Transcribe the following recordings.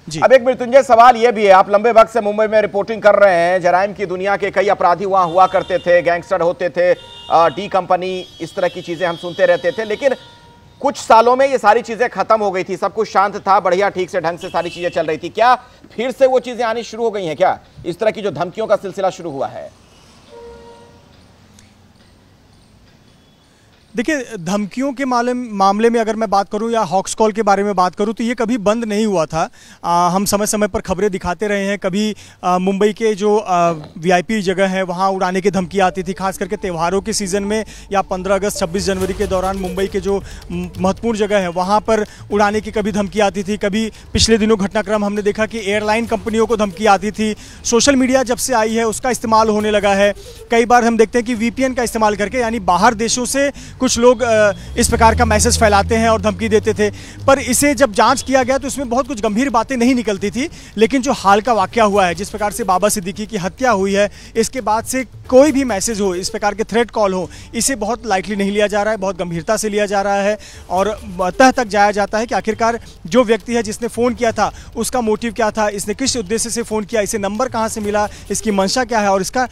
अब एक मृत्युंजय सवाल यह भी है, आप लंबे वक्त से मुंबई में रिपोर्टिंग कर रहे हैं, जराइम की दुनिया के कई अपराधी वहां हुआ करते थे, गैंगस्टर होते थे, डी कंपनी, इस तरह की चीजें हम सुनते रहते थे, लेकिन कुछ सालों में ये सारी चीजें खत्म हो गई थी, सब कुछ शांत था, बढ़िया ठीक से ढंग से सारी चीजें चल रही थी। क्या फिर से वो चीजें आनी शुरू हो गई हैं? क्या इस तरह की जो धमकियों का सिलसिला शुरू हुआ है? देखिए, धमकियों के मामले में अगर मैं बात करूं या हॉक्स कॉल के बारे में बात करूं तो ये कभी बंद नहीं हुआ था। हम समय समय पर खबरें दिखाते रहे हैं। कभी मुंबई के जो वीआईपी जगह है वहां उड़ाने की धमकी आती थी, खास करके त्योहारों के सीज़न में या 15 अगस्त 26 जनवरी के दौरान मुंबई के जो महत्वपूर्ण जगह है वहाँ पर उड़ाने की कभी धमकी आती थी। कभी पिछले दिनों घटनाक्रम हमने देखा कि एयरलाइन कंपनियों को धमकी आती थी। सोशल मीडिया जब से आई है उसका इस्तेमाल होने लगा है। कई बार हम देखते हैं कि VPN का इस्तेमाल करके, यानी बाहर देशों से कुछ लोग इस प्रकार का मैसेज फैलाते हैं और धमकी देते थे। पर इसे जब जांच किया गया तो इसमें बहुत कुछ गंभीर बातें नहीं निकलती थी। लेकिन जो हाल का वाकया हुआ है, जिस प्रकार से बाबा सिद्दीकी की हत्या हुई है, इसके बाद से कोई भी मैसेज हो, इस प्रकार के थ्रेट कॉल हो, इसे बहुत लाइटली नहीं लिया जा रहा है, बहुत गंभीरता से लिया जा रहा है और तह तक जाया जाता है कि आखिरकार जो व्यक्ति है जिसने फ़ोन किया था उसका मोटिव क्या था, इसने किस उद्देश्य से फ़ोन किया, इसे नंबर कहाँ से मिला, इसकी मंशा क्या है और इसका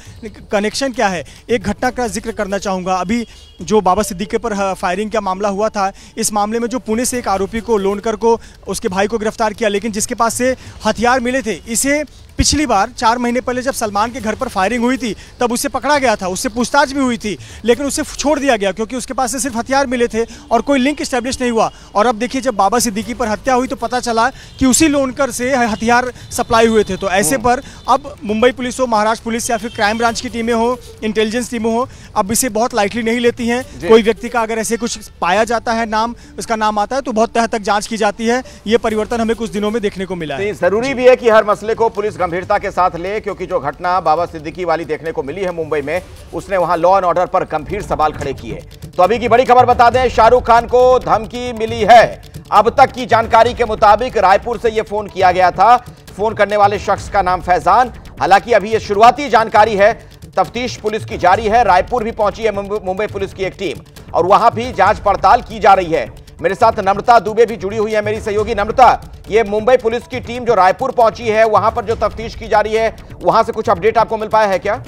कनेक्शन क्या है। एक घटना का जिक्र करना चाहूँगा। अभी जो बाबा सिद्दीकी पर फायरिंग का मामला हुआ था, इस मामले में जो पुणे से एक आरोपी को, लोनकर को, उसके भाई को गिरफ्तार किया, लेकिन जिसके पास से हथियार मिले थे, इसे पिछली बार 4 महीने पहले जब सलमान के घर पर फायरिंग हुई थी तब उससे पकड़ा गया था, उससे पूछताछ भी हुई थी, लेकिन उसे छोड़ दिया गया क्योंकि उसके पास से सिर्फ हथियार मिले थे और कोई लिंक इस्टेब्लिश नहीं हुआ। और अब देखिए, जब बाबा सिद्दीकी पर हत्या हुई तो पता चला कि उसी लोनकर से हथियार सप्लाई हुए थे। तो ऐसे पर अब मुंबई पुलिस हो, महाराष्ट्र पुलिस या फिर क्राइम ब्रांच की टीमें हो, इंटेलिजेंस टीमें हो, अब इसे बहुत लाइटली नहीं लेती हैं। कोई व्यक्ति का अगर ऐसे कुछ पाया जाता है, नाम, उसका नाम आता है, तो बहुत तह तक जांच की जाती है। ये परिवर्तन हमें कुछ दिनों में देखने को मिला है। जरूरी भी है कि हर मसले को पुलिस गंभीरता के साथ ले, क्योंकि जो घटना बाबा सिद्दीकी वाली देखने को मिली है मुंबई में, उसने वहां लॉ एंड ऑर्डर पर गंभीर सवाल खड़े किए। तो अभी की बड़ी खबर बता दें, शाहरुख खान को धमकी मिली है। अब तक की जानकारी के मुताबिक रायपुर से यह फोन किया गया था। फोन करने वाले शख्स का नाम फैजान। हालांकि अभी यह शुरुआती जानकारी है, तफ्तीश पुलिस की जारी है। रायपुर भी पहुंची है मुंबई पुलिस की एक टीम और वहां भी जांच पड़ताल की जा रही है। मेरे साथ नम्रता दुबे भी जुड़ी हुई है, मेरी सहयोगी। नम्रता, ये मुंबई पुलिस की टीम जो रायपुर पहुंची है, वहां पर जो तफ्तीश की जा रही है, वहां से कुछ अपडेट आपको मिल पाया है क्या?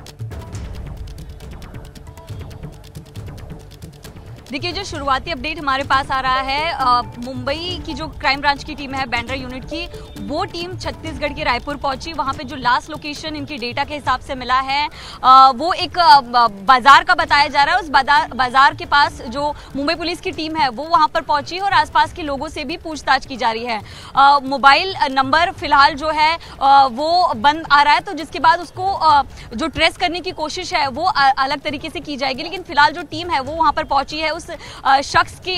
देखिए, जो शुरुआती अपडेट हमारे पास आ रहा है, मुंबई की जो क्राइम ब्रांच की टीम है, बैंड्रा यूनिट की, वो टीम छत्तीसगढ़ के रायपुर पहुंची। वहां पे जो लास्ट लोकेशन इनकी डेटा के हिसाब से मिला है, वो एक बाजार का बताया जा रहा है। उस बाजार के पास जो मुंबई पुलिस की टीम है वो वहां पर पहुंची और आसपास के लोगों से भी पूछताछ की जा रही है। मोबाइल नंबर फिलहाल जो है वो बंद आ रहा है, तो जिसके बाद उसको जो ट्रेस करने की कोशिश है वो अलग तरीके से की जाएगी। लेकिन फिलहाल जो टीम है वो वहां पर पहुंची है। शख्स के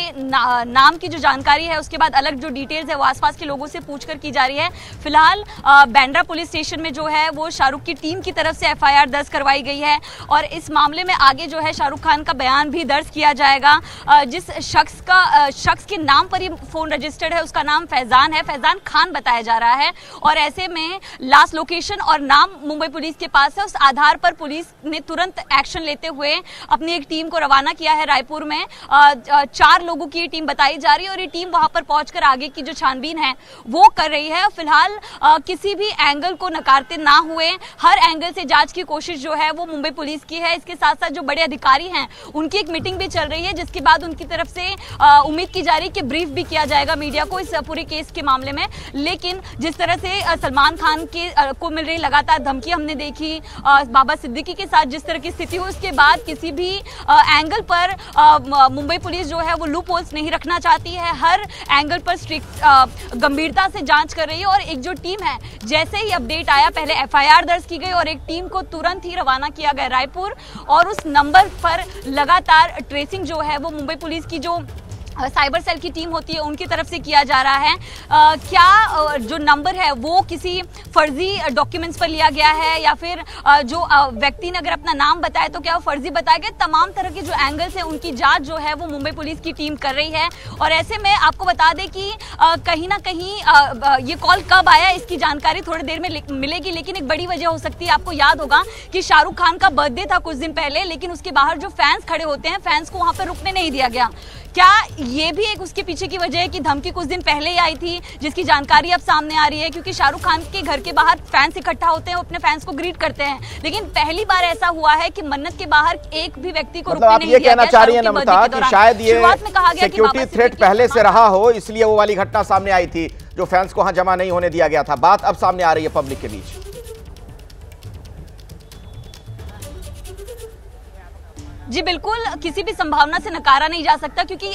नाम की जो जानकारी है, उसके बाद अलग जो डिटेल्स है वो आसपास के लोगों से पूछकर की जा रही है। फिलहाल बैंड्रा पुलिस स्टेशन में जो है वो शाहरुख की टीम की तरफ से FIR दर्ज करवाई गई है और इस मामले में आगे जो है शाहरुख खान का बयान भी दर्ज किया जाएगा। जिस शख्स के नाम पर ये फोन रजिस्टर्ड है उसका नाम फैजान है, फैजान खान बताया जा रहा है। और ऐसे में लास्ट लोकेशन और नाम मुंबई पुलिस के पास है। उस आधार पर पुलिस ने तुरंत एक्शन लेते हुए अपनी एक टीम को रवाना किया है रायपुर में। 4 लोगों की टीम बताई जा रही है और ये टीम वहां पर पहुंचकर आगे की जो छानबीन है वो कर रही है। फिलहाल किसी भी एंगल को नकारते ना हुए हर एंगल से जांच की कोशिश जो है वो मुंबई पुलिस की है। इसके साथ साथ जो बड़े अधिकारी हैं उनकी एक मीटिंग भी चल रही है, जिसके बाद उनकी तरफ से उम्मीद की जा रही है कि ब्रीफ भी किया जाएगा मीडिया को इस पूरे केस के मामले में। लेकिन जिस तरह से सलमान खान को मिल रही लगातार धमकी हमने देखी, बाबा सिद्दीकी के साथ जिस तरह की स्थिति हुई, उसके बाद किसी भी एंगल पर मुंबई पुलिस जो है वो लूप होल्स नहीं रखना चाहती है। हर एंगल पर स्ट्रिक्ट गंभीरता से जांच कर रही है और एक जो टीम है, जैसे ही अपडेट आया पहले FIR दर्ज की गई और एक टीम को तुरंत ही रवाना किया गया रायपुर और उस नंबर पर लगातार ट्रेसिंग जो है वो मुंबई पुलिस की जो साइबर सेल की टीम होती है उनकी तरफ से किया जा रहा है। क्या जो नंबर है वो किसी फर्जी डॉक्यूमेंट्स पर लिया गया है, या फिर जो व्यक्ति ने अगर अपना नाम बताया तो क्या वो फर्जी बताया गया। तमाम तरह के जो एंगल्स है उनकी जांच जो है वो मुंबई पुलिस की टीम कर रही है। और ऐसे में आपको बता दें कि कहीं ना कहीं ये कॉल कब आया इसकी जानकारी थोड़ी देर में मिलेगी, लेकिन एक बड़ी वजह हो सकती है। आपको याद होगा कि शाहरुख खान का बर्थडे था कुछ दिन पहले, लेकिन उसके बाहर जो फैंस खड़े होते हैं, फैंस को वहां पर रुकने नहीं दिया गया। क्या ये भी एक उसके पीछे की वजह है कि धमकी कुछ दिन पहले ही आई थी, जिसकी जानकारी अब सामने आ रही है? क्योंकि शाहरुख खान के घर के बाहर फैंस इकट्ठा होते हैं, वो अपने फैंस को ग्रीट करते हैं, लेकिन पहली बार ऐसा हुआ है कि मन्नत के बाहर एक भी व्यक्ति को रुकने नहीं दिया गया। कहना चाह रही है नम्रता कि शायद ये सिक्योरिटी थ्रेट पहले से रहा हो, इसलिए वो वाली घटना सामने आई थी जो फैंस को वहां जमा नहीं होने दिया गया था। बात अब सामने आ रही है पब्लिक के बीच। जी बिल्कुल, किसी भी संभावना से नकारा नहीं जा सकता, क्योंकि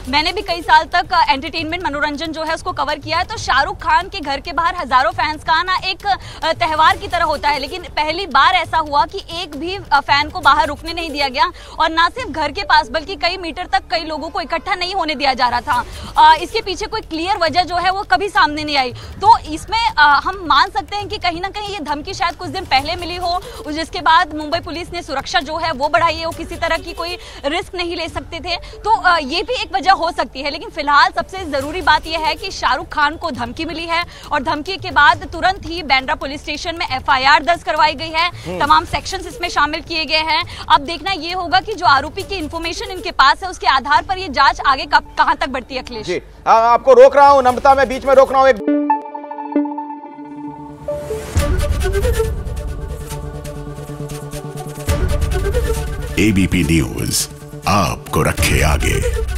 मैंने भी कई साल तक एंटरटेनमेंट मनोरंजन जो है उसको कवर किया है। तो शाहरुख खान के घर के बाहर हजारों फैंस का आना एक त्योहार की तरह होता है, लेकिन पहली बार ऐसा हुआ कि एक भी फैन को बाहर रुकने नहीं दिया गया, और ना सिर्फ घर के पास बल्कि कई मीटर तक कई लोगों को इकट्ठा नहीं होने दिया जा रहा था। इसके पीछे कोई क्लियर वजह जो है वो कभी सामने नहीं आई। तो इसमें हम मान सकते हैं कि कहीं ना कहीं ये धमकी शायद कुछ दिन पहले मिली हो, जिसके बाद मुंबई पुलिस ने सुरक्षा जो है वो बढ़ाई है, किसी तरह की कोई रिस्क नहीं ले सकते थे। तो ये भी एक वजह हो सकती है, लेकिन फिलहाल सबसे जरूरी बात यह है कि शाहरुख खान को धमकी मिली है, और धमकी के बाद तुरंत ही बांद्रा पुलिस स्टेशन में FIR दर्ज करवाई गई है। तमाम सेक्शंस इसमें शामिल किए गए हैं। अब देखना ये होगा कि जो आरोपी की इंफॉर्मेशन इनके पास है उसके आधार पर ये जांच आगे कहां तक बढ़ती है। अखिलेश जी, आपको रोक रहा हूं नम्रता, मैं बीच में रोक रहा हूं। ABP न्यूज आपको रखे आगे।